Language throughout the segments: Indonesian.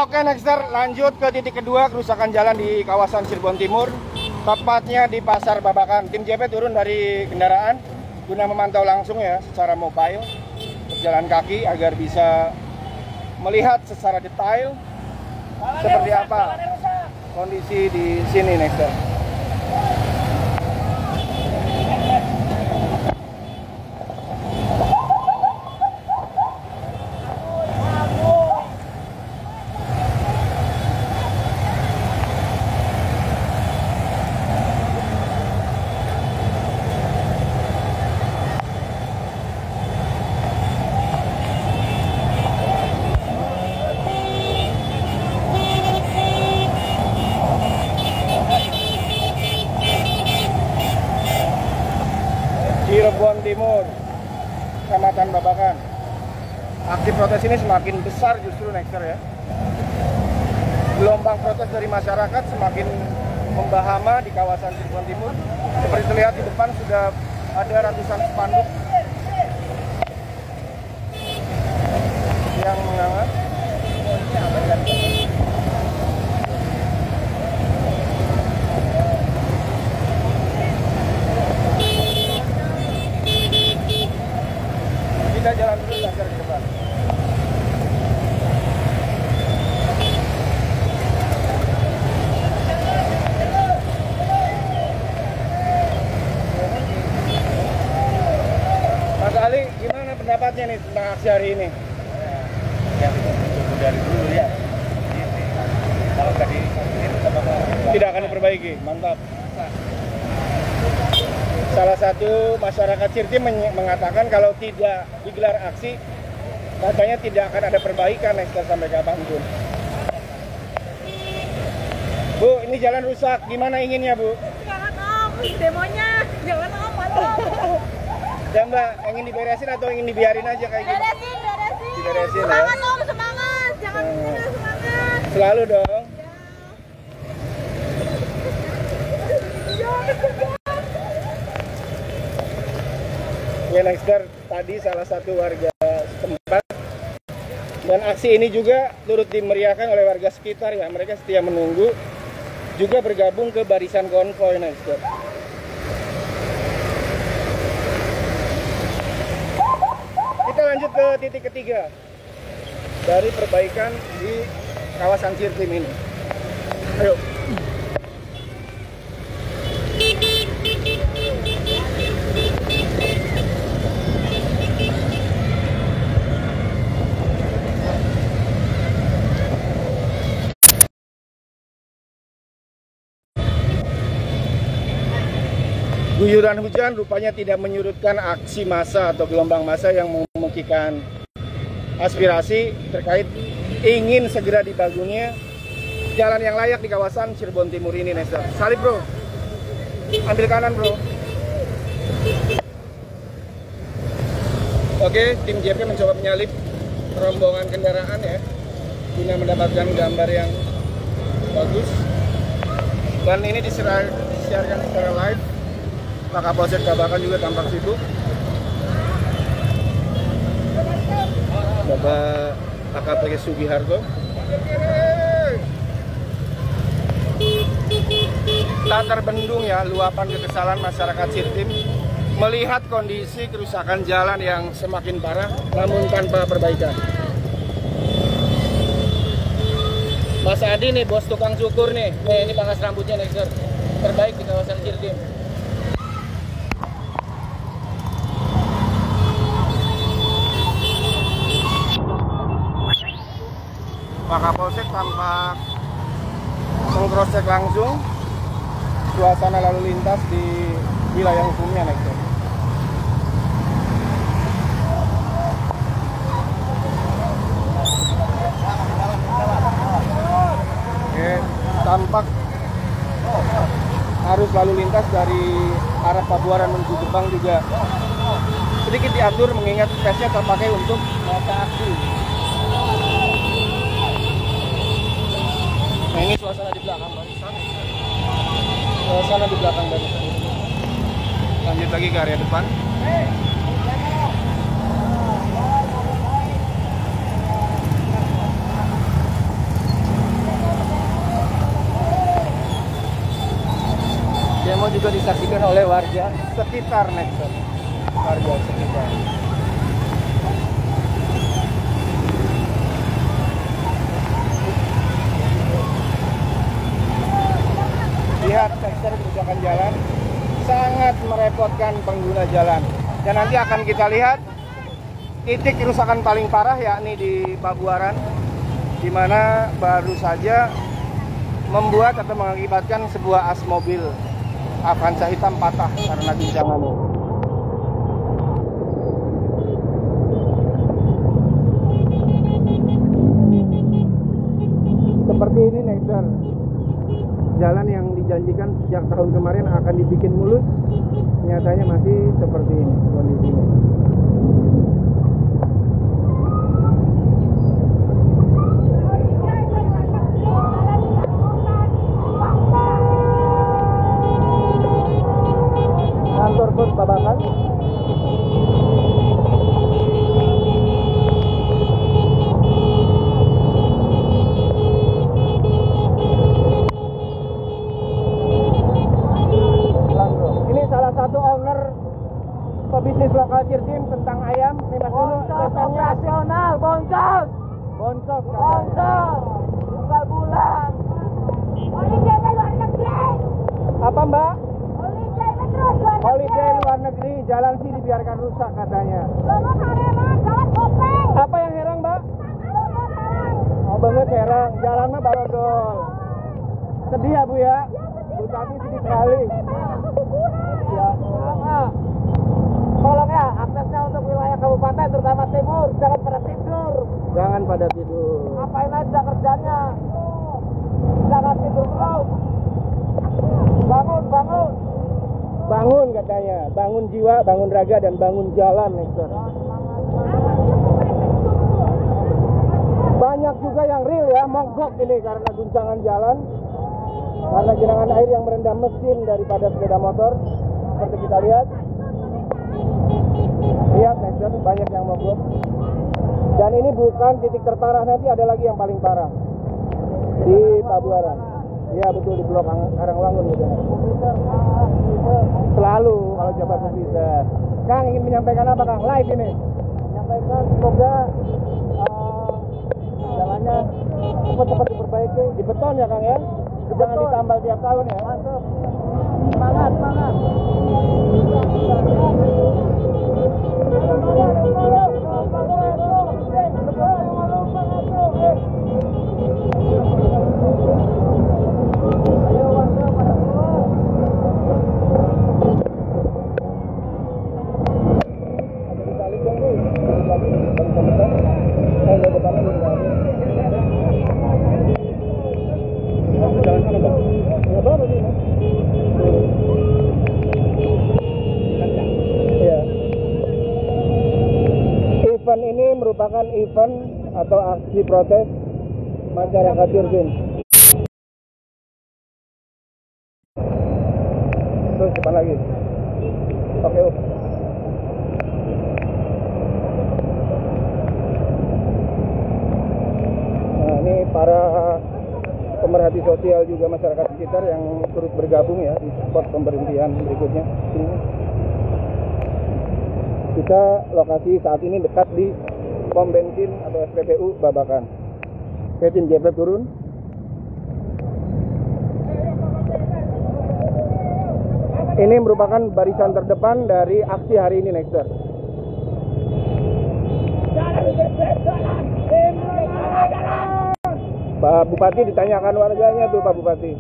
Oke, Nexter, lanjut ke titik kedua, kerusakan jalan di kawasan Cirebon Timur, tepatnya di Pasar Babakan. Tim JP turun dari kendaraan guna memantau langsung ya secara mobile, berjalan kaki agar bisa melihat secara detail seperti apa kondisi di sini, Nexter. Cirebon Timur, Kecamatan Babakan. Aksi protes ini semakin besar justru, Nexter ya. Gelombang protes dari masyarakat semakin membahama di kawasan Cirebon Timur. Seperti terlihat di depan sudah ada ratusan spanduk yang menganga. Kita jalan dulu lancar ke depan. Mas Ali, gimana pendapatnya nih tentang aksi hari ini? Ya, cukup dari dulu ya. Kalau tadi Tidak akan diperbaiki, mantap. Salah satu masyarakat Cirtim mengatakan kalau tidak digelar aksi, katanya tidak akan ada perbaikan Nexter sampai kapanpun. Bu, ini jalan rusak, gimana inginnya Bu? Jangan om, demonya, jangan om, malah. Ya Mbak, ingin diberesin atau ingin dibiarin aja kayak gini? Beresin. Diberesin ya? Semangat om, semangat, jangan menyerah, semangat. Selalu dong. Ya Nexter, tadi salah satu warga setempat, dan aksi ini juga turut dimeriahkan oleh warga sekitar ya. Mereka setia menunggu, juga bergabung ke barisan konvoy, Nexter. Kita lanjut ke titik ketiga dari perbaikan di kawasan Cirtim ini. Ayo. Guyuran hujan rupanya tidak menyurutkan aksi massa atau gelombang massa yang memungkinkan aspirasi terkait ingin segera dibangunnya jalan yang layak di kawasan Cirebon Timur ini, Nexter. Salib bro, ambil kanan bro. Oke, tim JP mencoba menyalip rombongan kendaraan ya, guna mendapatkan gambar yang bagus. Dan ini disiarkan secara live. Maka Kapolsek Babakan juga tampak sibuk. Bapak AKP Sugiharto. Tak terbendung ya luapan kekesalan masyarakat Cirtim melihat kondisi kerusakan jalan yang semakin parah namun tanpa perbaikan. Mas Adi nih, bos tukang cukur nih. Ini pangkas rambutnya Nexter. Terbaik di kawasan Cirtim. Pak Kapolsek tampak mengcross-check langsung suasana lalu lintas di wilayah hukumnya, Nexter. Oke, tampak arus lalu lintas dari arah Pabuaran menuju Gebang juga sedikit diatur mengingat spesial terpakai untuk masa aksi. Nah ini suasana di belakang barisan. Suasana di belakang barisan. Lanjut lagi ke area depan. juga disaksikan oleh warga. sekitar Nexon, warga sekitar. Lihat tekstur kerusakan jalan sangat merepotkan pengguna jalan. Dan nanti akan kita lihat titik kerusakan paling parah yakni di Pabuaran, di mana baru saja membuat atau mengakibatkan sebuah as mobil Avanza hitam patah karena guncangan. Seperti ini Nexter, jalan yang dijanjikan sejak tahun kemarin akan dibikin mulus, nyatanya masih seperti ini kondisinya. Kantor pos Babakan. Ini salah satu owner pebisnis lokal Cirdim tentang ayam. Nih Mas dulu Operasional, boncos. Bonsos. Boncos. Buka bulan. Holiday luar negeri. Apa Mbak? Holiday terus luar negeri. Holiday luar negeri, jalan sih dibiarkan rusak katanya. Bangun Hareman, jalan kopeng. Apa yang herang Mbak? Bangun Harang. Oh banget herang, jalan mah barodol. Sedih ya Bu ya? Bu Tati sedih sekali. Ya, tolong ya, aksesnya untuk wilayah kabupaten terutama timur, jangan pada tidur. Jangan pada tidur. Ngapain aja kerjanya? Jangan tidur terus. Bangun, bangun. Bangun katanya, bangun jiwa, bangun raga, dan bangun jalan Nexter. Banyak juga yang real ya, mogok ini karena guncangan jalan, karena genangan air yang merendam mesin daripada sepeda motor. Seperti kita lihat, Nexter, banyak yang mogok. Dan ini bukan titik terparah, nanti ada lagi yang paling parah di Pabuaran. Ya betul, di Blok Karangwangun gitu. Selalu kalau jabat bisa. Kang ingin menyampaikan apa Kang? Live ini. Menyampaikan semoga jalannya cepat-cepat diperbaiki. Di beton ya Kang ya? Jangan ditambal tiap tahun ya. Masuk. Semangat, semangat. Event ini merupakan event atau aksi protes masyarakat Cirdim. Terus depan lagi. Oke. Nah ini para pemerhati sosial juga masyarakat sekitar yang turut bergabung ya di spot pemberhentian berikutnya. Kita lokasi saat ini dekat di pom bensin atau SPBU Babakan. Oke, tim JP turun. Ini merupakan barisan terdepan dari aksi hari ini, Nexter. Pak Bupati ditanyakan warganya tuh, Pak Bupati.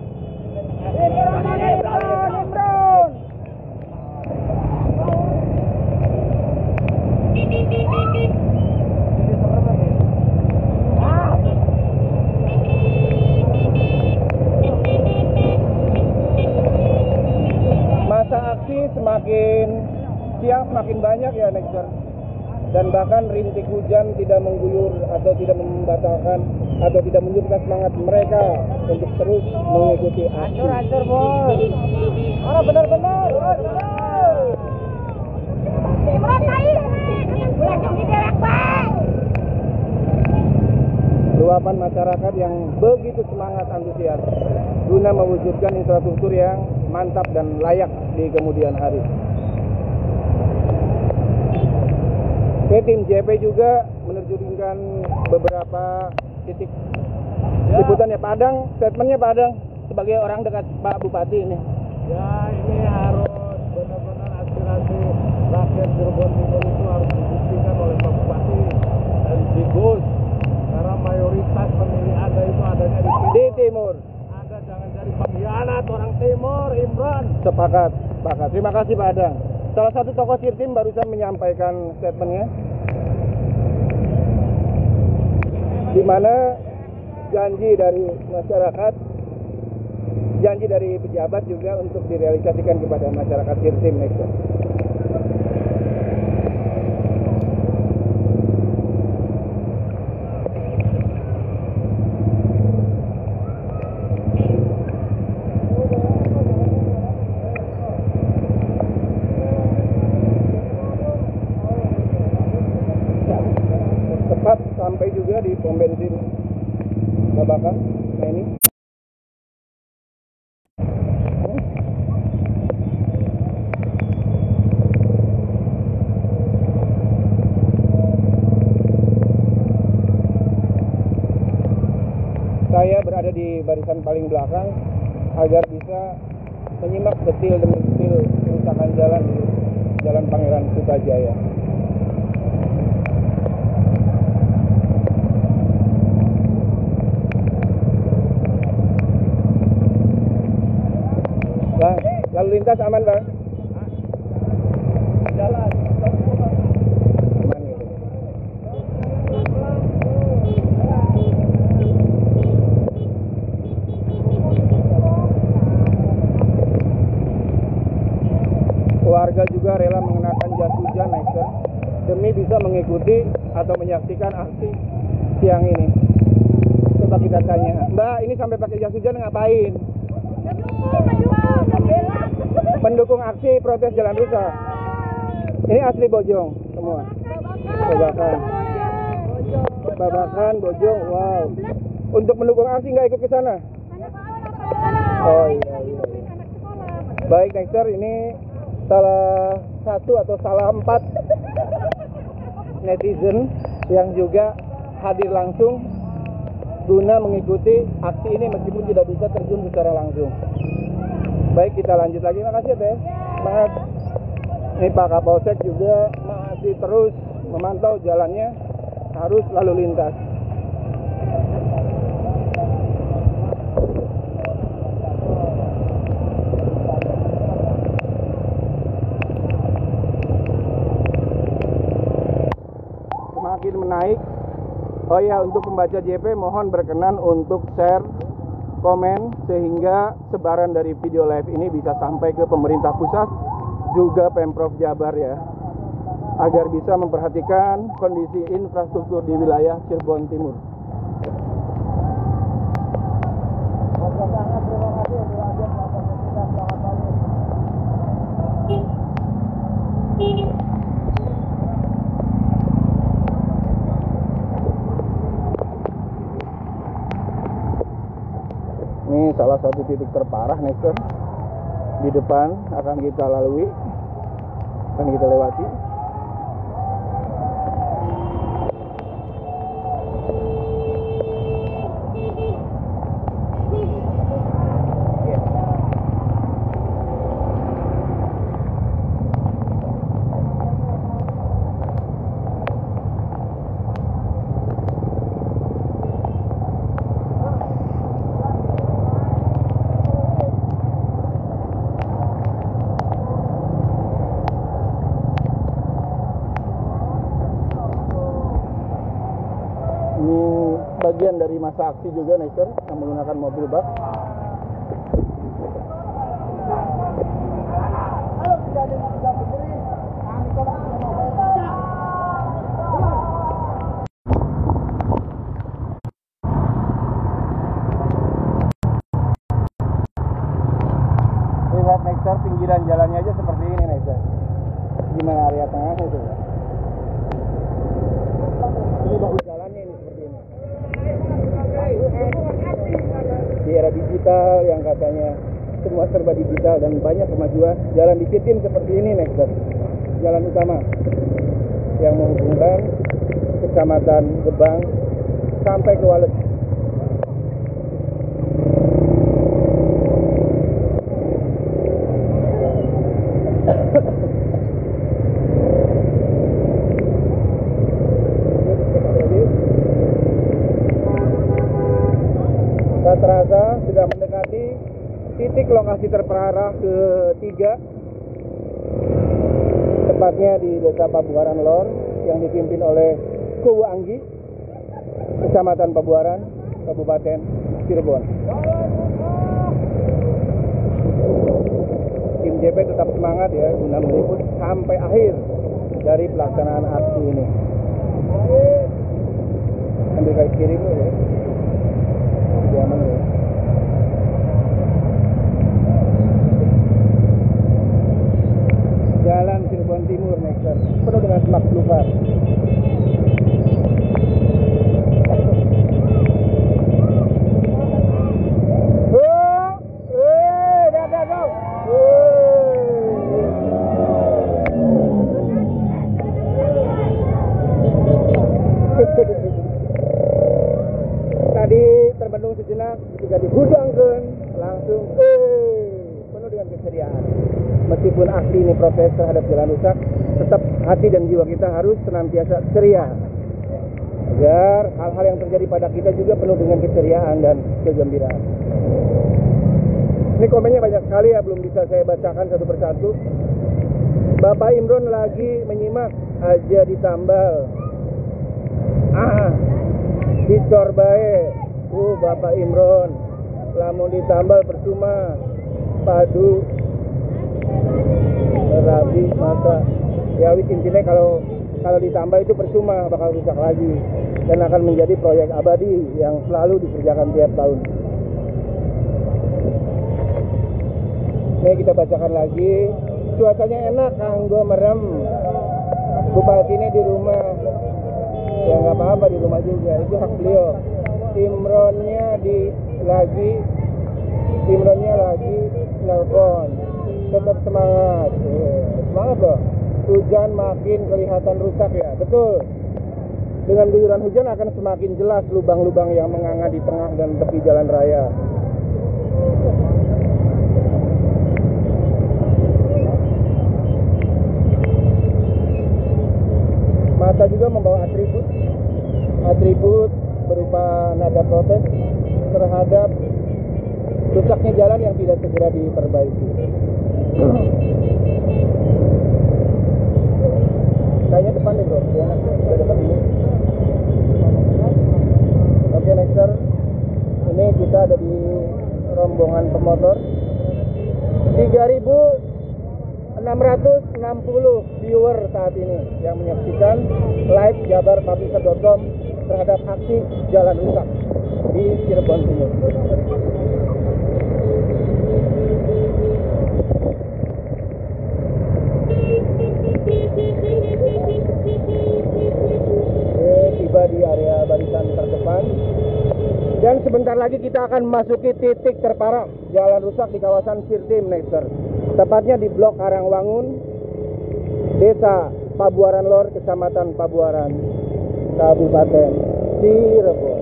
Masa aksi semakin siang semakin banyak ya Nexter. Dan bahkan rintik hujan tidak mengguyur atau tidak membatalkan atau tidak menyurutkan semangat mereka untuk terus mengikuti aksi. Hancur bos. Orang benar-benar. Luapan masyarakat yang begitu semangat antusias guna mewujudkan infrastruktur yang mantap dan layak di kemudian hari. Oke, tim JP juga menerjunkan beberapa titik liputan ya. Padang, statementnya Padang sebagai orang dekat Pak Bupati ini. Ya, ini harus benar-benar aspirasi rakyat Cirebon Timur itu harus dibuktikan oleh Pak Bupati dan Gus, karena mayoritas pemilih Anda itu adanya Di Timur. Anda jangan jadi pengkhianat orang Timur, Imran. Sepakat. Terima kasih Pak Adang. Salah satu tokoh Sirtim barusan menyampaikan statementnya, di mana janji dari masyarakat, janji dari pejabat juga untuk direalisasikan kepada masyarakat Sirtim. Tepat sampai juga di pom bensin Babakan. Nah ini saya berada di barisan paling belakang agar bisa menyimak detil demi detil kerusakan jalan di Jalan Pangeran Sutajaya. Bang, lalu lintas aman Bang? Jalan. Aman gitu. Warga juga rela mengenakan jas hujan Nexter demi bisa mengikuti atau menyaksikan aksi siang ini. Coba kita tanya, Mbak, ini sampai pakai jas hujan ngapain? Mendukung aksi protes jalan rusak. Ini asli Bojong semua. Babakan, Bojong, wow. Untuk mendukung aksi nggak ikut ke sana? Oh iya. Baik Nexter, ini salah satu atau salah 4 netizen yang juga hadir langsung guna mengikuti aksi ini meskipun tidak bisa terjun secara langsung. Baik, kita lanjut lagi. Makasih Teh. Semangat. Ini Pak Kapolsek juga masih terus memantau jalannya arus lalu lintas. Semakin menaik. Oh ya, untuk pembaca JP mohon berkenan untuk share, komen, sehingga sebaran dari video live ini bisa sampai ke pemerintah pusat, juga Pemprov Jabar ya, agar bisa memperhatikan kondisi infrastruktur di wilayah Cirebon Timur. Ini salah satu titik terparah Nexter. Di depan akan kita lalui, akan kita lewati. Bagian dari masa aksi juga Nexter yang menggunakan mobil bak. Lihat Nexter, pinggiran jalannya aja seperti ini Nexter. Gimana area tengahnya itu? Ini bagus jalannya ini seperti ini. Di era digital yang katanya semua serba digital dan banyak kemajuan. Jalan di Citim seperti ini, Nexter. Jalan utama yang menghubungkan Kecamatan Gebang sampai ke Walet. Tak terasa sudah mendekati titik lokasi terparah ketiga, tepatnya di Desa Pabuaran Lor yang dipimpin oleh Kowo Anggi, Kecamatan Pabuaran, Kabupaten Cirebon. Tim JP tetap semangat ya guna meliput sampai akhir dari pelaksanaan aksi ini. Ambil kaki kiri dulu ya. Aman ya. Jalan Cirebon Timur, Nexter, penuh dengan semak belukar. Tadi terbendung sejenak, ketika dihudangkan langsung penuh dengan keceriaan. Meskipun aksi ini protes terhadap jalan rusak, tetap hati dan jiwa kita harus senantiasa ceria agar hal-hal yang terjadi pada kita juga penuh dengan keceriaan dan kegembiraan. Ini komennya banyak sekali ya, belum bisa saya bacakan satu persatu. Bapak Imron lagi menyimak aja ditambal. Dicor bae. Bapak Imron lamun ditambal percuma padu rabi maka ya wis intinya kalau ditambah itu percuma, bakal rusak lagi dan akan menjadi proyek abadi yang selalu dikerjakan tiap tahun. Ini kita bacakan lagi. Cuacanya enak, kanggo merem. Bupati ini di rumah. Ya nggak apa-apa, di rumah juga, itu hak beliau. Imronnya lagi nelpon. Tetap semangat. Semangat loh. Hujan makin kelihatan rusak ya. Betul. Dengan guyuran hujan akan semakin jelas lubang-lubang yang menganga di tengah dan tepi jalan raya. Masa juga membawa atribut berupa nada protes terhadap rusaknya jalan yang tidak segera diperbaiki. Kayaknya depan deh bro, ya, udah depan ini. Oke, Nexter, ini kita ada di rombongan pemotor. 3.660 viewer saat ini yang menyaksikan live jabarpublisher.com terhadap aksi jalan rusak di Cirebon Timur. Tiba di area barisan terdepan dan sebentar lagi kita akan memasuki titik terparah jalan rusak di kawasan Sirtim, Nexter. Tepatnya di Blok Karangwangun, Desa Pabuaran Lor, Kecamatan Pabuaran, Kabupaten Cirebon.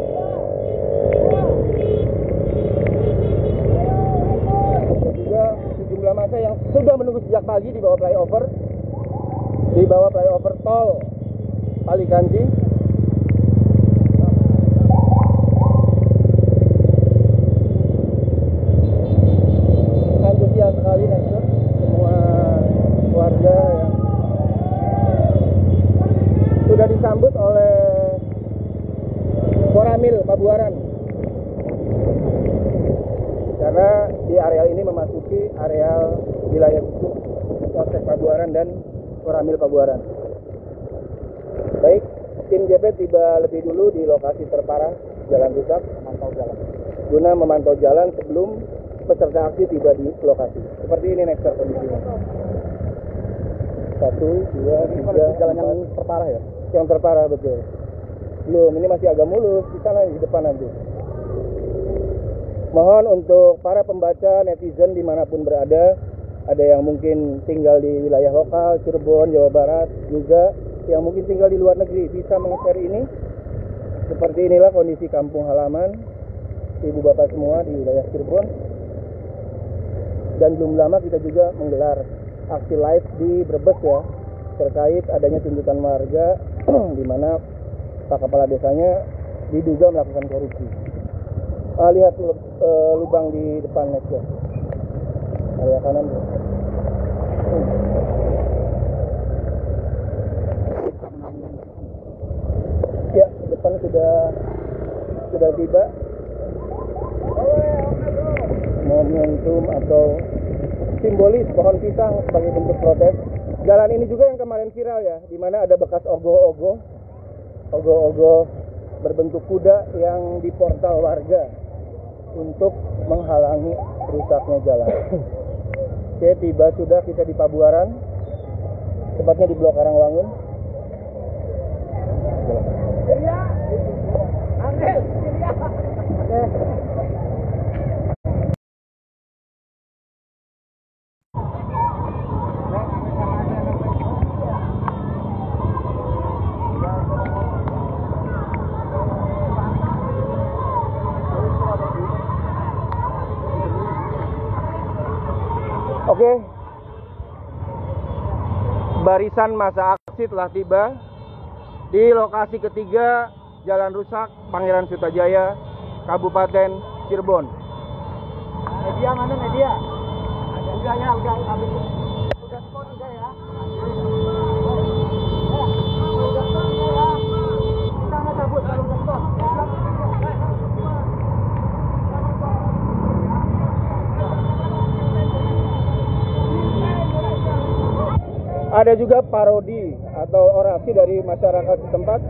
Ada juga sejumlah massa yang sudah menunggu sejak pagi di bawah flyover tol Palikanci. Antusias sekali, Nexter, semua warga yang sudah disambut oleh Koramil Pabuaran, karena di areal ini memasuki areal wilayah khusus Polsek Pabuaran dan Koramil Pabuaran. Baik, tim JP tiba lebih dulu di lokasi terparah jalan rusak, guna memantau jalan sebelum peserta aksi tiba di lokasi. Seperti ini, Nexter, kondisinya. 1, 2, 3, jalan yang terparah ya? Yang terparah, betul. Belum, ini masih agak mulus, di sana di depan nanti. Mohon untuk para pembaca, netizen dimanapun berada, ada yang mungkin tinggal di wilayah lokal, Cirebon, Jawa Barat, juga yang mungkin tinggal di luar negeri, bisa meng-share ini. Seperti inilah kondisi kampung halaman ibu bapak semua di wilayah Cirebon. Dan belum lama kita juga menggelar aksi live di Brebes ya, terkait adanya tuntutan warga di mana Pak Kepala Desanya diduga melakukan korupsi. Lihat lubang di depan next ya, area kanan. Ya, depan sudah tiba momentum atau simbolis pohon pisang sebagai bentuk protes. Jalan ini juga yang kemarin viral ya, di mana ada bekas ogoh-ogoh berbentuk kuda yang di portal warga untuk menghalangi rusaknya jalan. Oke, tiba sudah kita di Pabuaran, tepatnya di Blok Karangwangun. Oke, barisan masa aksi telah tiba di lokasi ketiga Jalan Rusak, Pangeran Sutajaya, Kabupaten Cirebon. Media mana media? Udah ya, udah spot udah ya. Udah spot ya. Kita nggak cabut kalau udah spot. Ada juga parodi atau orasi dari masyarakat setempat.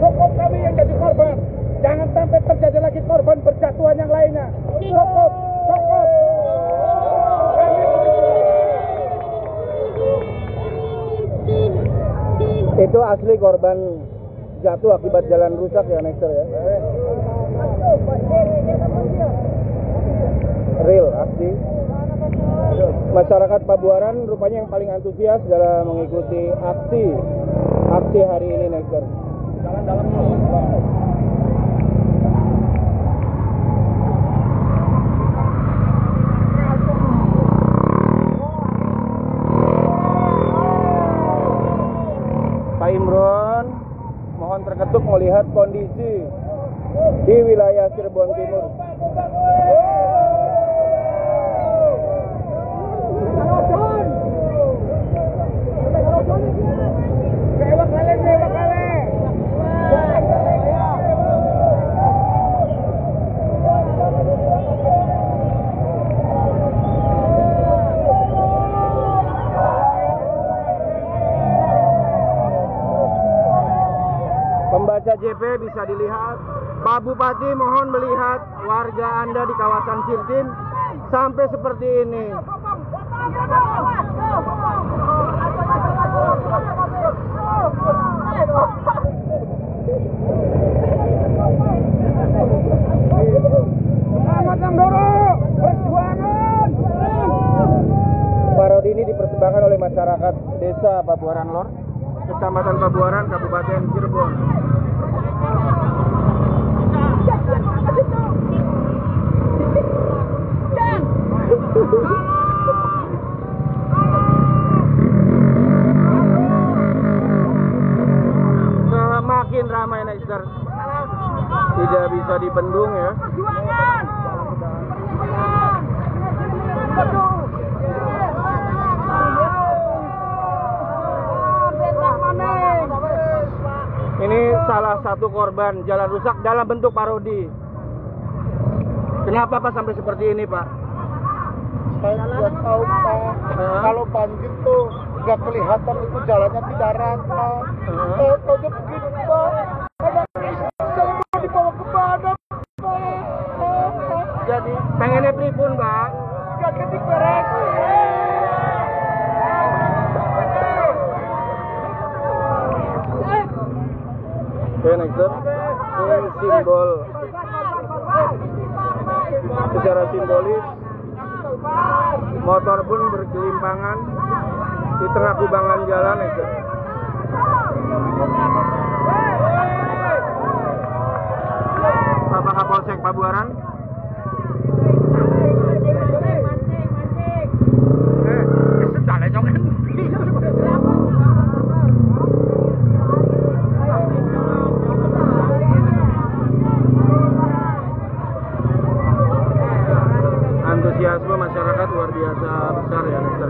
Cukup kami yang jadi korban. Jangan sampai terjadi lagi korban berjatuhan yang lainnya. Cukup. Itu asli korban jatuh akibat jalan rusak ya, Nexter ya. Real, asli. Masyarakat Pabuaran rupanya yang paling antusias dalam mengikuti aksi hari ini, Nexter. Jalan dalam. Pak Imron, mohon terketuk melihat kondisi di wilayah Cirebon Timur. Pembaca JP bisa dilihat, Pak Bupati mohon melihat warga Anda di kawasan Sirtin sampai seperti ini. Parodi ini dipersembahkan oleh masyarakat Desa Pabuaran Lor, Kecamatan Pabuaran, Kabupaten Cirebon. Semakin ramai, Nexter. Tidak bisa dibendung ya. Ini salah satu korban jalan rusak dalam bentuk parodi. Kenapa Pak sampai seperti ini, Pak? Saya nggak tahu Pak. Kalau banjir tuh nggak kelihatan itu jalannya tidak rata. Saya tahu begini Pak. Ada saya mau dibawa ke mana Pak? Jadi pengennya pripun, Pak? Nggak ketinggalan. Oke, Nexter. Ini simbol Secara simbolis, motor pun bergelimpangan di tengah kubangan jalan, ya. Bapak Kapolsek Pabuaran. Antusiasme masyarakat luar biasa besar ya, Mister.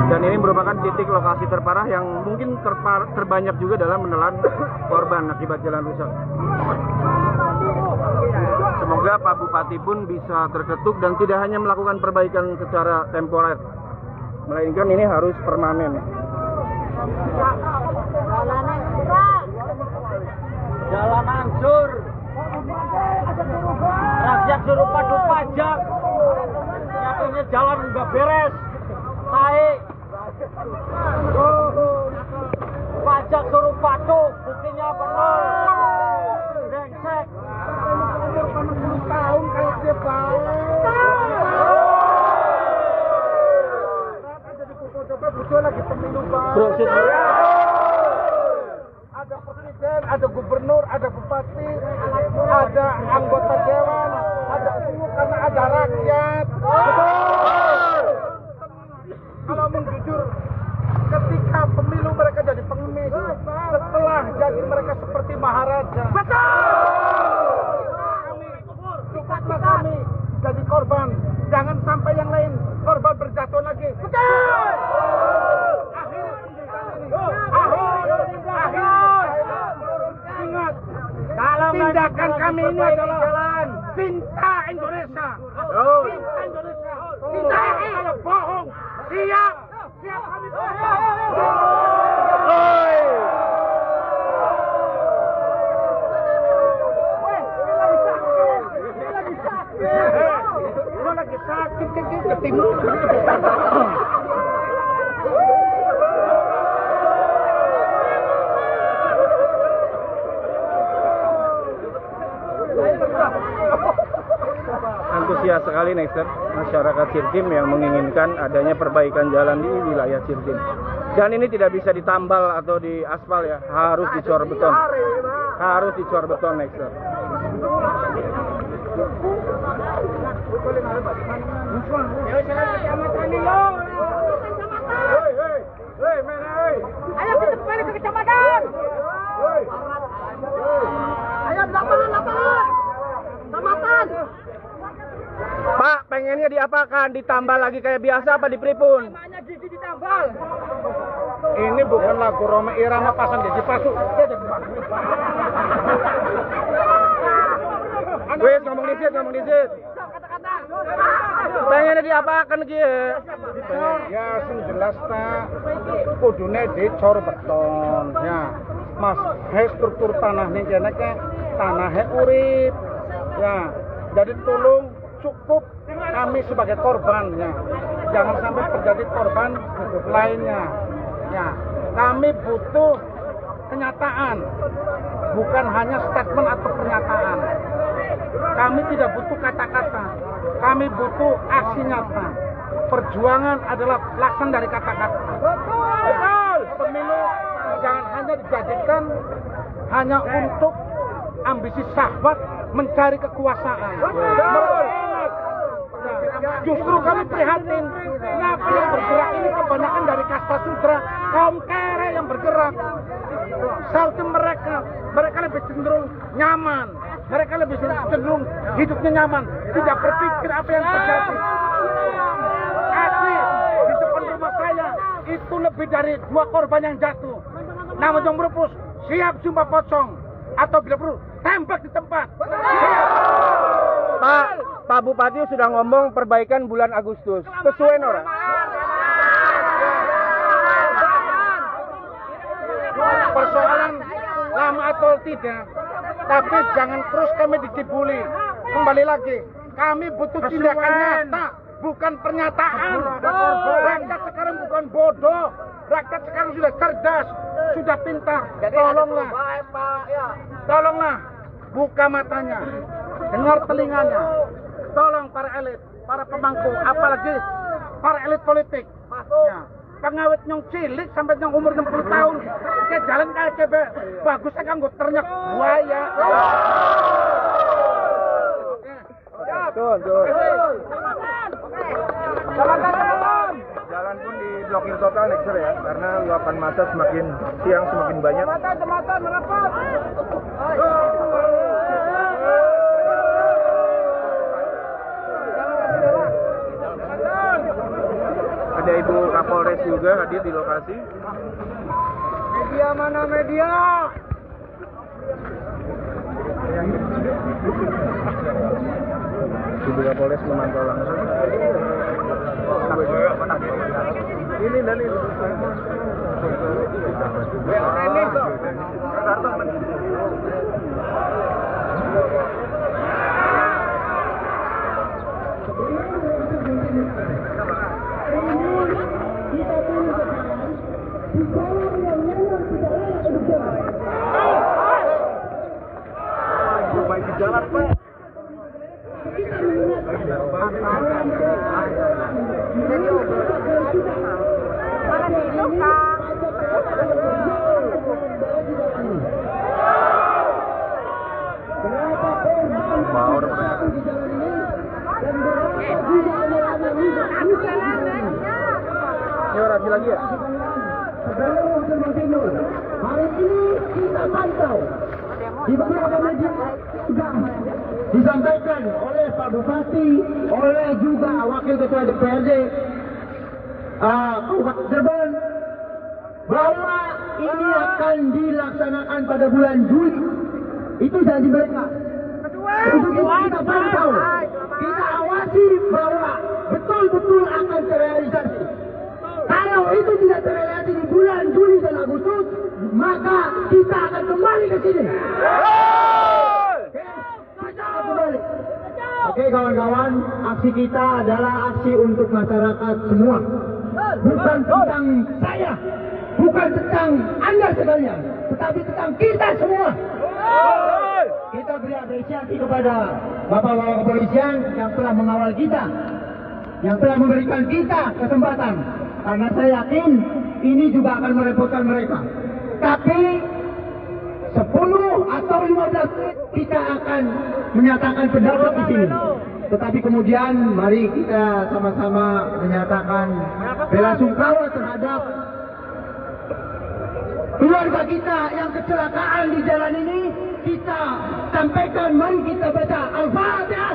Dan ini merupakan titik lokasi terparah yang mungkin terbanyak juga dalam menelan korban akibat jalan rusak. Semoga Pak Bupati pun bisa terketuk dan tidak hanya melakukan perbaikan secara temporer, melainkan ini harus permanen. Jalan hancur. Rakyat suruh padu pajak. Nyatanya jalan nggak beres. Naik. Pajak suruh patuh, buktinya benar. Brengsek. Umur 60 tahun kayak dia baik. Ada di Purwokerto butuh lagi pemilu baru. Ada presiden, ada gubernur, ada bupati, ada anggota dewan, ada umum karena ada rakyat. Kalau menjujur, ketika pemilu mereka jadi pengemis, setelah jadi mereka seperti maharaja. Cukuplah kami jadi korban, jangan sampai yang lain korban berjatuh lagi. Ingat, tindakan kami ini adalah cinta Indonesia. Cinta Indonesia. Cinta kalau bohong, siap kami bohong. Lo lagi sakit ketemu. Antusias sekali, Nexter, masyarakat Sirtim yang menginginkan adanya perbaikan jalan di wilayah Sirtim. Dan ini tidak bisa ditambal atau diaspal ya, harus dicor beton. Harus dicor beton, Nexter. Ayo kita balik ke kecamatan. Ayo lapangan. Kecamatan. Pak, pengennya diapakan? Ditambal lagi kayak biasa apa dipripun? Namanya gigi ditambal. Ini bukan lagu Roma Irama pasang jadi pasuk. Wes ngomong disit. Pengennya diapakan ki? Ya sing jelas ta kudune dicor beton ya. Mas, struktur tanah ning kene ke tanahe urip. Ya, jadi tolong cukup kami sebagai korban ya. Jangan sampai terjadi korban lainnya. Ya, kami butuh kenyataan, bukan hanya statement atau pernyataan. Kami tidak butuh kata-kata, kami butuh aksi nyata. Perjuangan adalah pelaksanaan dari kata-kata. Betul. Pemilu jangan hanya dijadikan hanya untuk ambisi syahwat mencari kekuasaan. Justru kami prihatin, kenapa yang bergerak ini kebanyakan dari kasta sudra, kaum kere yang bergerak. Seharusnya mereka lebih cenderung nyaman, mereka lebih cenderung hidupnya nyaman, tidak berpikir apa yang terjadi. Asli, di depan rumah saya itu lebih dari 2 korban yang jatuh. Nama Jong Berupus, siap sumpah pocong atau bila perlu tembak di tempat. Pak Bupati sudah ngomong perbaikan bulan Agustus. Sesuai Nora? Persoalan lama atau tidak, tapi jangan terus kami dicibuli. Kembali lagi, kami butuh tindakan nyata, bukan pernyataan. Rakyat sekarang bukan bodoh, rakyat sekarang sudah cerdas, sudah pintar. Tolonglah, buka matanya, dengar telinganya. tolong para elit, para pemangku, apalagi para elit politik. Ya. Pengawet nyong cilik sampai nyong umur 60 tahun, ke jalan KCB, bagusnya kanggo ternyok buaya. Jalan pun diblokir total Nexer ya, karena luapan massa semakin siang semakin banyak. Jembatan merapat. Ada Ibu Kapolres juga hadir di lokasi. Media mana media? Ibu Kapolres memantau langsung. Ini dari baik jalan Pak. Ini orasi lagi ya? Hari ini kita pantau di beberapa media sudah disampaikan oleh Pak Bupati, oleh juga Wakil Ketua DPRD Kabupaten Cirebon bahwa ini akan dilaksanakan pada bulan Juli. Itu janji mereka. Untuk itu kita pantau, kita awasi bahwa betul-betul akan terrealisasi. Kalau itu tidak terrealisasi di bulan Juli dan Agustus, maka kita akan kembali ke sini. Oke kawan-kawan, aksi kita adalah aksi untuk masyarakat semua. Bukan tentang saya, bukan tentang Anda sekalian, tetapi tentang kita semua. Kita beri apresiasi kepada Bapak-Bapak kepolisian yang telah mengawal kita, yang telah memberikan kita kesempatan. Karena saya yakin ini juga akan merepotkan mereka. Tapi 10 atau 15 menit kita akan menyatakan pendapat di sini. Tetapi kemudian mari kita sama-sama menyatakan bela sungkawa terhadap keluarga kita yang kecelakaan di jalan ini. Kita sampaikan, mari kita baca Al-Fatihah.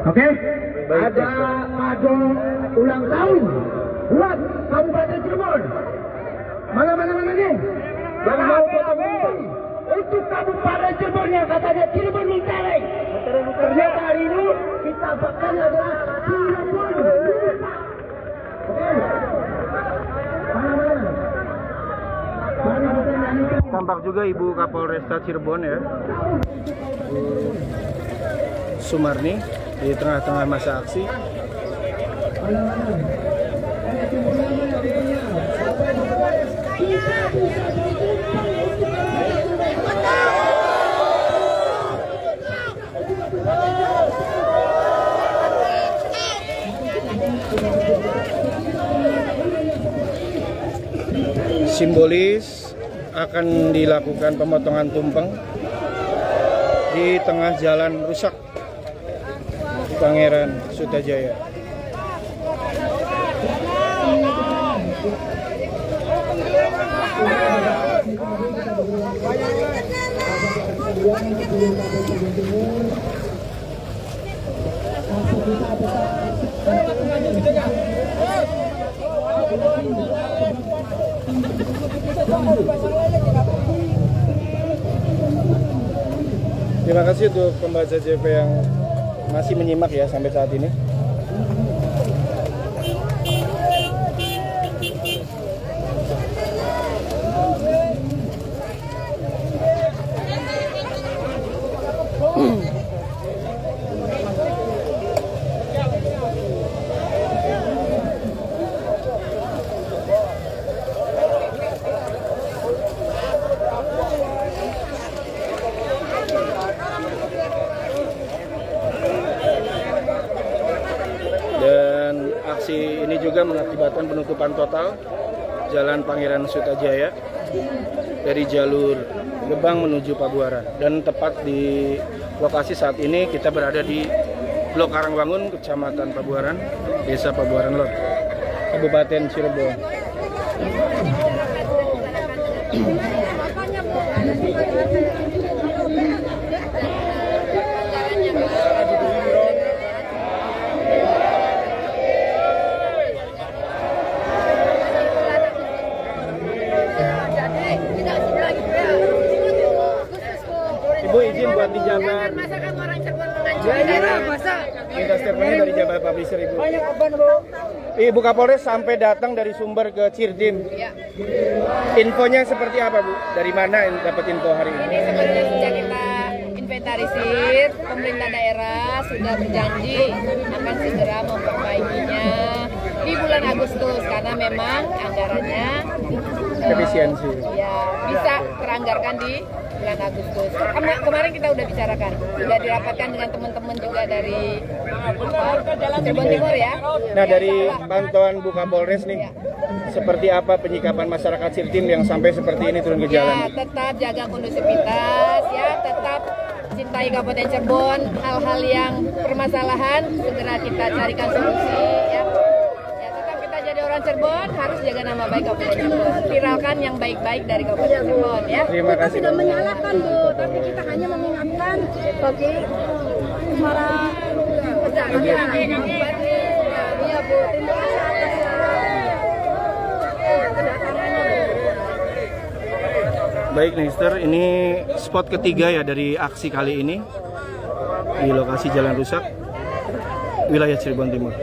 Oke, ada kado ulang tahun buat Kabupaten Cirebon. Mana nih? Yang mau potong untuk Kabupaten Cirebon yang katanya Cirebon Mentereng. Ternyata hari ini kita bahkan adalah Cirebon. Oke. Tampak juga Ibu Kapolresta Cirebon ya, Sumarni, di tengah-tengah masa aksi. Simbolis akan dilakukan pemotongan tumpeng di tengah jalan rusak Pangeran Sutajaya. Terima kasih untuk pembaca JP yang masih menyimak ya sampai saat ini. lokasi ini juga mengakibatkan penutupan total Jalan Pangeran Sutajaya dari jalur Gebang menuju Pabuaran. Dan tepat di lokasi saat ini kita berada di Blok Karangwangun, Kecamatan Pabuaran, Desa Pabuaran Lor, Kabupaten Cirebon. Ibu izin buat dijabar. Masakan orang Cirebon mengancam. Masak. Minta statementnya dari Jabar Publisher, Ibu. Ibu Kapolres sampai datang dari sumber ke Cirdim. Ya. Infonya seperti apa, Bu? Dari mana dapat info hari ini? Ini sebenarnya sejak kita inventarisir, pemerintah daerah sudah berjanji akan segera memperbaikinya di bulan Agustus karena memang anggarannya Efisiensi. ya bisa teranggarkan di bulan Agustus. Kemarin kita udah bicarakan, sudah dirapatkan dengan teman-teman juga dari Cirebon Timur ya. Nah, dari pantauan Bu Kapolres nih, seperti apa penyikapan masyarakat Cirdim yang sampai seperti ini turun ke jalan? Ya, tetap jaga kondusivitas, ya, tetap cintai Kabupaten Cirebon. Hal-hal yang permasalahan segera kita carikan solusi, ya. Ya, tetap kita jadi orang Cirebon harus jaga nama baik Kabupaten Cirebon. Viralkan yang baik-baik dari Kabupaten Cirebon, ya. Terima Kita kasih. tidak menyalahkan Bu, tapi kita hanya mengingatkan bagi para pejabat. Iya, Bu. Terima kasih atas kedatangannya. Baik, Mister, ini spot ketiga ya dari aksi kali ini di lokasi jalan rusak wilayah Cirebon Timur.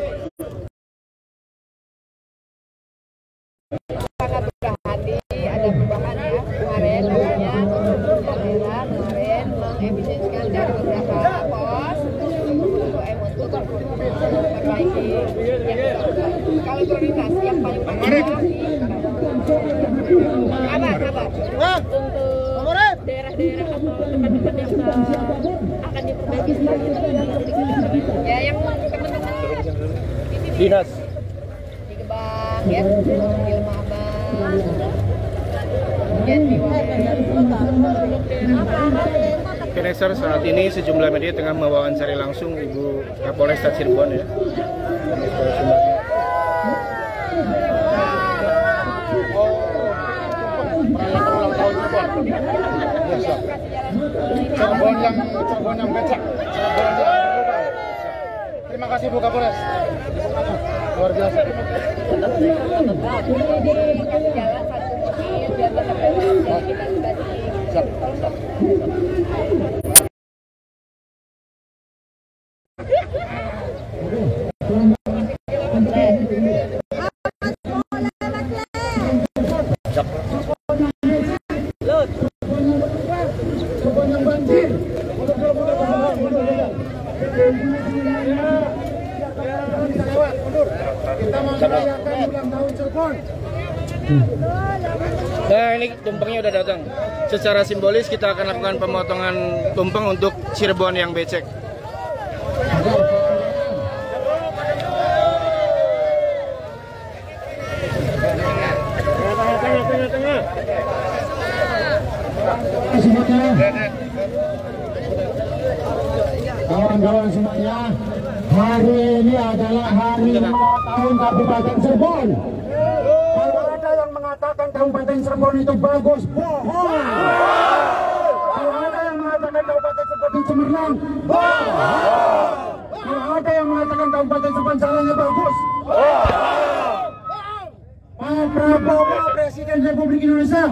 Sangat berhati ada perubahan ya kemarin makanya daerah kemarin mengefisiensikan dari beberapa pos untuk memperbaiki kalau prioritas yang paling penting kabar untuk daerah-daerah atau tempat-tempat yang akan diperbaiki ya yang teman-teman Dinas. di Gebang ya, di Rumah Abang, kemudian di Peneser saat ini sejumlah media tengah mewawancari langsung Ibu Kapolres Cirebon ya. Cirebon yang becek, Cirebon yang berubah. Terima kasih Bu Kapolres. Luar biasa. kasih jalan satu mungkin biar bisa kita sudah Kita mau merayakan ulang tahun Cirebon. Nah, ini tumpengnya udah datang. Secara simbolis kita akan lakukan pemotongan tumpeng untuk Cirebon yang becek. Kawan-kawan semuanya, hari ini adalah hari ulang tahun Kabupaten Cirebon. Kalau ada yang mengatakan Kabupaten Cirebon itu bagus, bohong. Kalau ada yang mengatakan Kabupaten Cirebon itu cemerlang, bohong. Kalau ada yang mengatakan Kabupaten Cirebon jalannya bagus, bohong. Pak Prabowo, Presiden Republik Indonesia,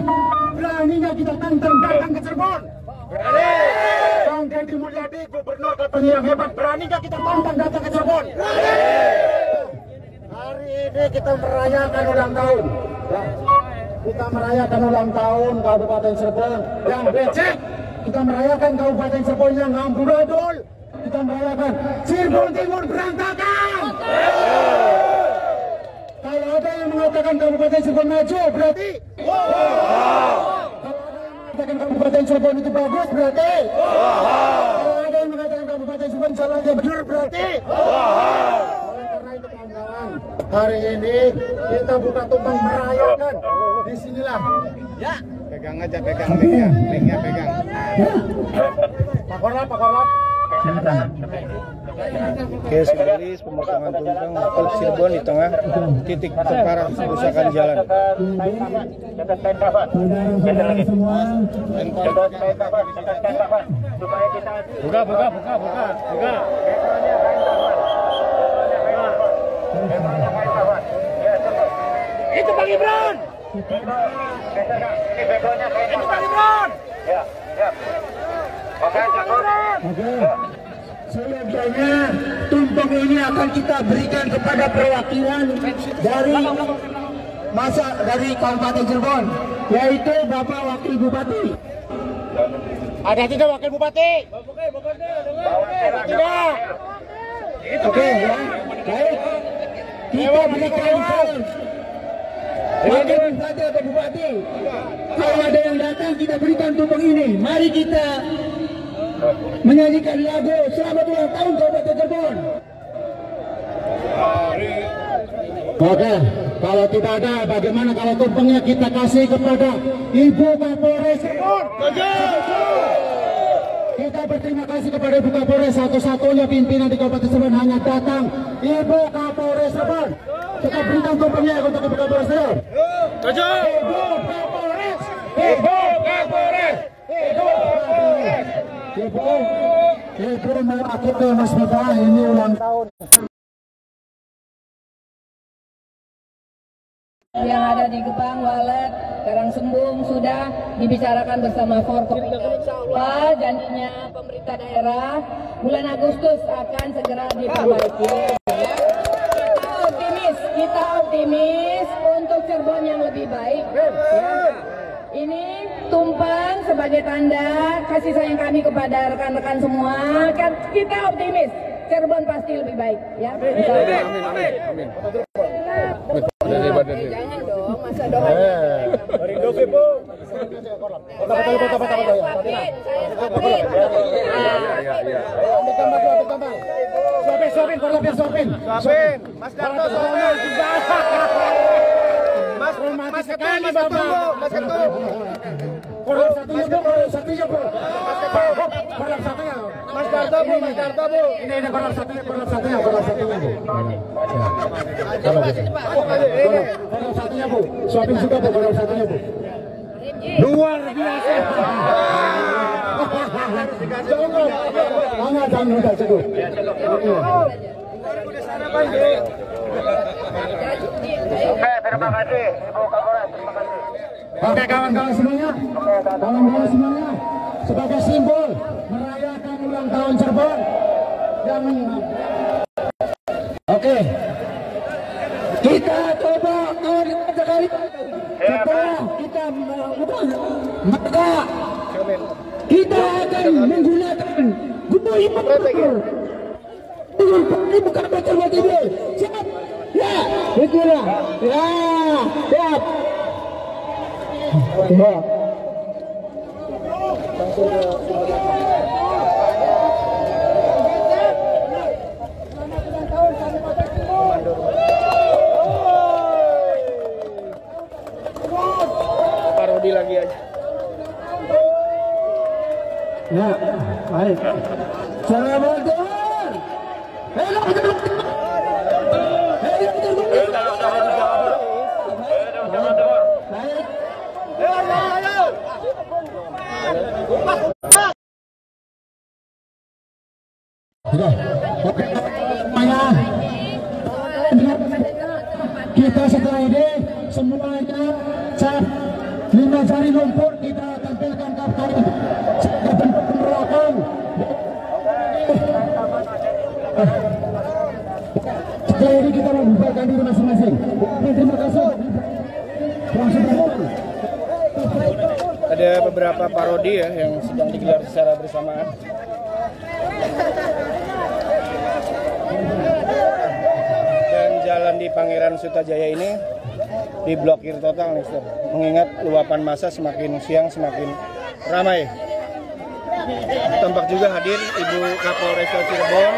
berani nggak kita tantang datang ke Cirebon? Berani. Bang Deddy Mulyadi, Gubernur katanya yang hebat, berani nggak kita tantang datang ke Cirebon? Berani. Hari ini kita merayakan ulang tahun. Ya. Kita merayakan ulang tahun Kabupaten Cirebon yang becek. Kita merayakan Kabupaten Cirebon yang amburadul. Kita merayakan Cirebon Timur berantakan. Kalau ada yang mengatakan Kabupaten Cirebon maju, berarti kalau ada yang mengatakan Kabupaten Cirebon itu bagus, berarti kalau ada yang mengatakan Kabupaten Cirebon jalannya benar, berarti oleh karena itu kawan-kawan, hari ini kita buka tumpeng merayakan. Disinilah. Ya. Pegang aja, pegang linknya pegang. Pak Korlap. Oke, simbolis pemotongan tumpeng untuk Cirebon di tengah titik terparah kerusakan jalan. Buka. Itu Bang Ibran. Itu Bang Ibran. Ya. Oke. Selanjutnya tumpeng ini akan kita berikan kepada perwakilan dari Kabupaten Cirebon, yaitu Bapak Wakil Bupati. Ada tidak Wakil Bupati? Tidak. Oke, ya. Baik. Kita berikan salam. Wakil Bupati atau Bupati, kalau ada yang datang kita berikan tumpeng ini. Mari kita menyanyikan lagu selamat ulang tahun Kabupaten Cirebon. Oke, kalau tidak ada, bagaimana kalau tumpengnya kita kasih kepada Ibu Kapolres Cirebon? Kita berterima kasih kepada Ibu Kapolres, satu-satunya pimpinan di Kabupaten Cirebon hanya datang Ibu Kapolres Cirebon. Kita berikan tumpengnya untuk Ibu Kapolres Cirebon. Ibu Kapolres, Ibu Kapolres, Ibu Kapolres. Ibu mewakili Mas Bapak ini ulang tahun. Yang ada di Gebang, Walet, Karangsembung sudah dibicarakan bersama Forkopimda. Insya janjinya pemerintah daerah bulan Agustus akan segera diperbaiki. Kita optimis untuk Cirebon yang lebih baik. Ya. Ini tumpeng sebagai tanda kasih sayang kami kepada rekan-rekan semua. Kita optimis Cirebon pasti lebih baik. Ya. Amin. Jangan dong, masa doa. Suapin. Mas Darto soalnya. Mas Ketum. Korlap satunya bu. Mas Darto bu. Ini korlap satunya bu. Korlap satunya bu. Suapin juga bu, korlap satunya bu. Luar biasa. Jangan udah cukup. Oke, terima kasih Ibu Kapolres, terima kasih. Oke kawan-kawan semuanya, sebagai simbol merayakan ulang tahun Cirebon. Oke, kita coba kawan sekali setelah kita maka kita akan menggunakan gubuk bukan Cirebon TV. Siap? Ya, bismillah. Ya, siap. Ya. Parodi lagi aja. Ya, baik. Selamat tahun. Kita setelah ini semuanya lima jari lumpur kita tampilkan kapal bentuk penolakan. Setelah ini kita membubarkan diri masing-masing. Terima kasih. Ada beberapa parodi ya yang sedang digelar secara bersamaan. Dan jalan di Pangeran Sutajaya ini diblokir total nih, Sir. Mengingat luapan massa semakin siang semakin ramai. Tampak juga hadir Ibu Kapolres Cirebon.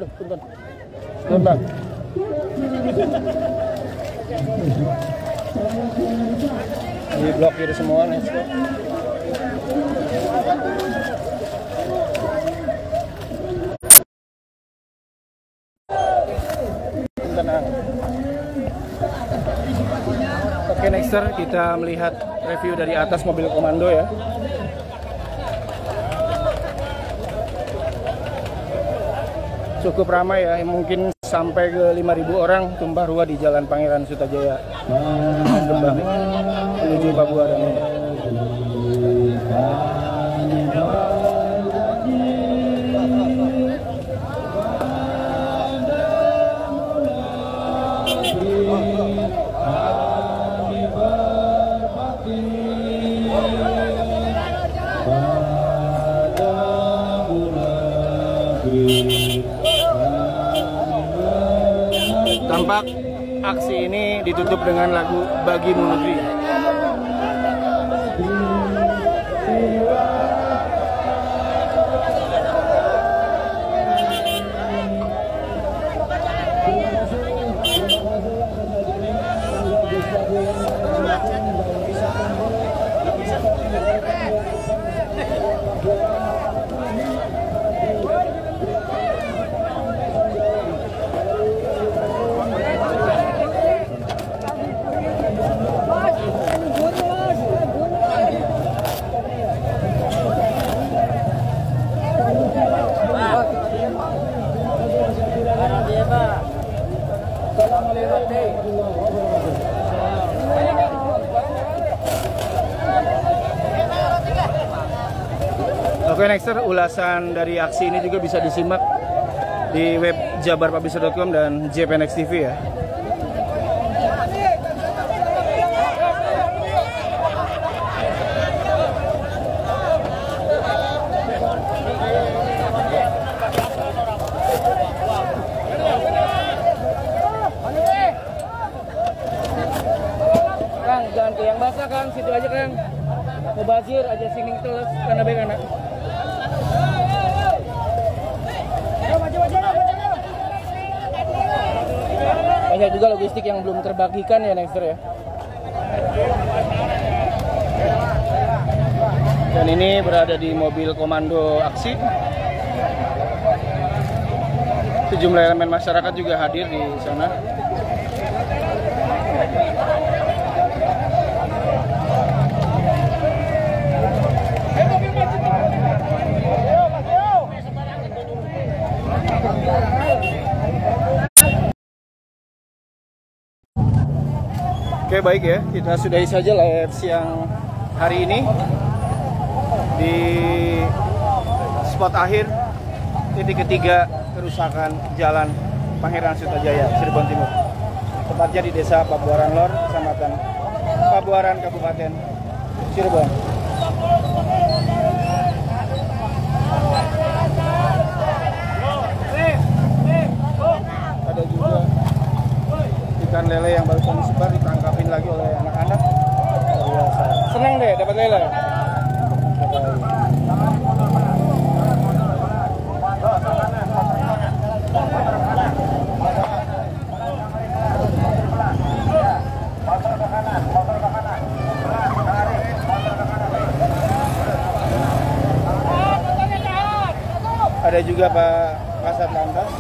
Aduh, punten. Punten. Diblokir semua nih. Tenang. Oke, nexter kita melihat review dari atas mobil komando ya. Cukup ramai ya, mungkin sampai ke 5.000 orang tumpah ruah di Jalan Pangeran Sutajaya Kembang menuju Papua dan ini. Tampak aksi ini ditutup dengan lagu Bagimu Negeri. Oke, nexter, ulasan dari aksi ini juga bisa disimak di web jabarpublisher.com dan JPNX TV ya. Kang, jangan ke yang basah Kang, situ aja Kang. Mubazir aja singing terus karena baik anak. Banyak juga logistik yang belum terbagikan ya nexter ya. Dan ini berada di mobil komando aksi. Sejumlah elemen masyarakat juga hadir di sana. Oke, baik ya, kita sudahi saja live siang hari ini di spot akhir titik ketiga kerusakan Jalan Pangeran Sutajaya Cirebon Timur, tepatnya di Desa Pabuaran Lor, Kecamatan Pabuaran, Kabupaten Cirebon. Ada juga ikan lele yang barusan disebar ditangkapin lagi oleh anak-anak. Biasa. Senang deh dapat lele. Ada juga Pak Kasat Lantas.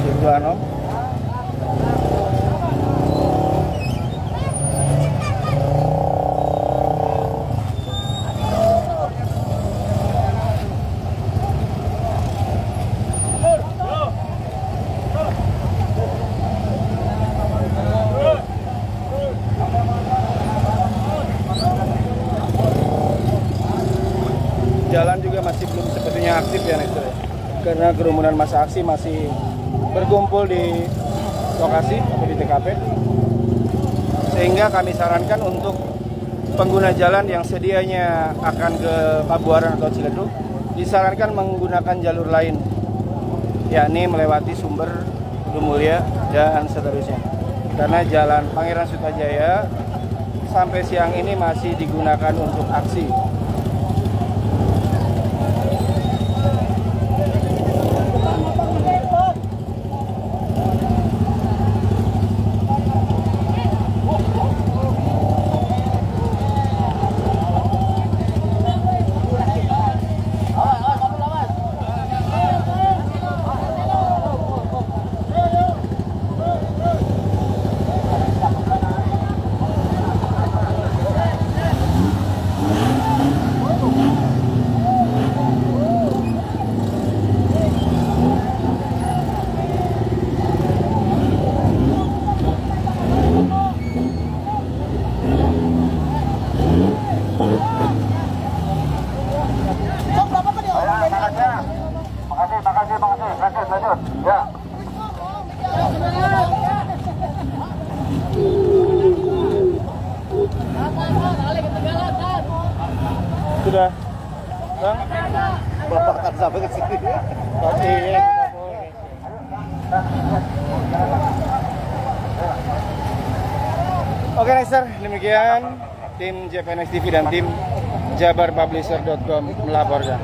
Silvano. Jalan juga masih belum sepertinya aktif ya Nexter, karena kerumunan massa aksi masih berkumpul di lokasi atau di TKP, sehingga kami sarankan untuk pengguna jalan yang sedianya akan ke Pabuaran atau Ciledug disarankan menggunakan jalur lain, yakni melewati Sumber, Dumulya dan seterusnya, karena Jalan Pangeran Sutajaya sampai siang ini masih digunakan untuk aksi. Sudah. Bang? Bapak akan sampai ke sini. Pasti. Oke, Nexter, demikian tim JPNX TV dan tim jabarpublisher.com melaporkan.